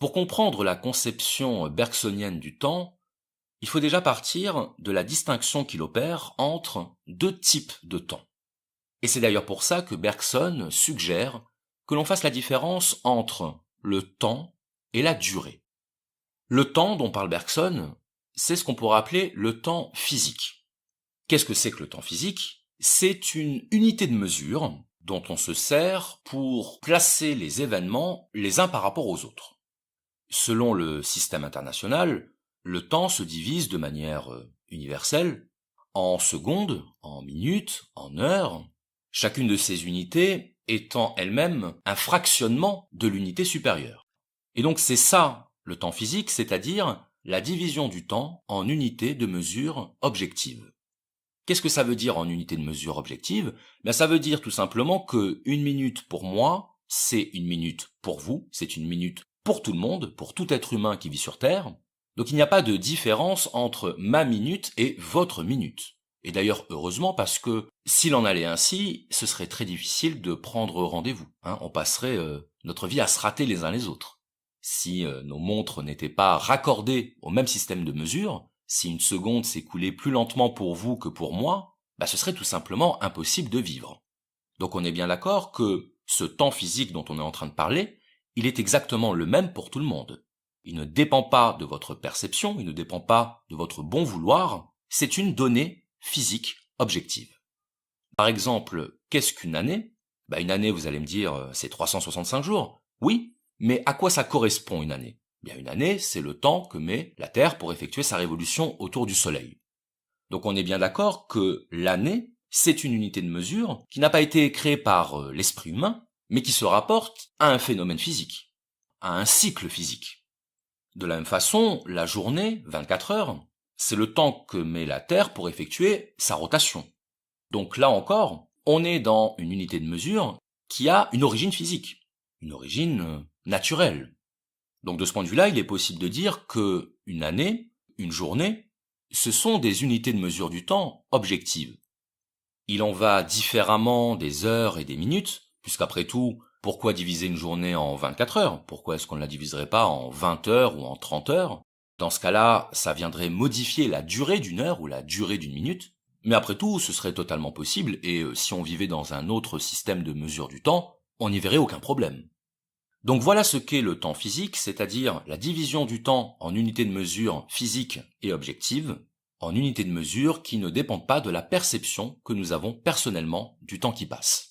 Pour comprendre la conception bergsonienne du temps, il faut déjà partir de la distinction qu'il opère entre deux types de temps. Et c'est d'ailleurs pour ça que Bergson suggère que l'on fasse la différence entre le temps et la durée. Le temps dont parle Bergson, c'est ce qu'on pourrait appeler le temps physique. Qu'est-ce que c'est que le temps physique? C'est une unité de mesure dont on se sert pour placer les événements les uns par rapport aux autres. Selon le système international, le temps se divise de manière universelle en secondes, en minutes, en heures, chacune de ces unités étant elle-même un fractionnement de l'unité supérieure. Et donc c'est ça, le temps physique, c'est-à-dire la division du temps en unités de mesure objectives. Qu'est-ce que ça veut dire en unité de mesure objective? Ça veut dire tout simplement que une minute pour moi, c'est une minute pour vous, c'est une minute pour tout le monde, pour tout être humain qui vit sur Terre. Donc il n'y a pas de différence entre ma minute et votre minute. Et d'ailleurs, heureusement, parce que s'il en allait ainsi, ce serait très difficile de prendre rendez-vous. On passerait notre vie à se rater les uns les autres. Si nos montres n'étaient pas raccordées au même système de mesure, si une seconde s'écoulait plus lentement pour vous que pour moi, ce serait tout simplement impossible de vivre. Donc on est bien d'accord que ce temps physique dont on est en train de parler, il est exactement le même pour tout le monde. Il ne dépend pas de votre perception, il ne dépend pas de votre bon vouloir, c'est une donnée physique objective. Par exemple, qu'est-ce qu'une année? Une année, vous allez me dire, c'est 365 jours. Oui, mais à quoi ça correspond une année? Une année, c'est le temps que met la Terre pour effectuer sa révolution autour du Soleil. Donc on est bien d'accord que l'année, c'est une unité de mesure qui n'a pas été créée par l'esprit humain, mais qui se rapporte à un phénomène physique, à un cycle physique. De la même façon, la journée, 24 heures, c'est le temps que met la Terre pour effectuer sa rotation. Donc là encore, on est dans une unité de mesure qui a une origine physique, une origine naturelle. Donc de ce point de vue-là, il est possible de dire que une année, une journée, ce sont des unités de mesure du temps objectives. Il en va différemment des heures et des minutes, puisqu'après tout, pourquoi diviser une journée en 24 heures? Pourquoi est-ce qu'on ne la diviserait pas en 20 heures ou en 30 heures? Dans ce cas-là, ça viendrait modifier la durée d'une heure ou la durée d'une minute. Mais après tout, ce serait totalement possible, et si on vivait dans un autre système de mesure du temps, on n'y verrait aucun problème. Donc voilà ce qu'est le temps physique, c'est-à-dire la division du temps en unités de mesure physiques et objectives, en unités de mesure qui ne dépendent pas de la perception que nous avons personnellement du temps qui passe.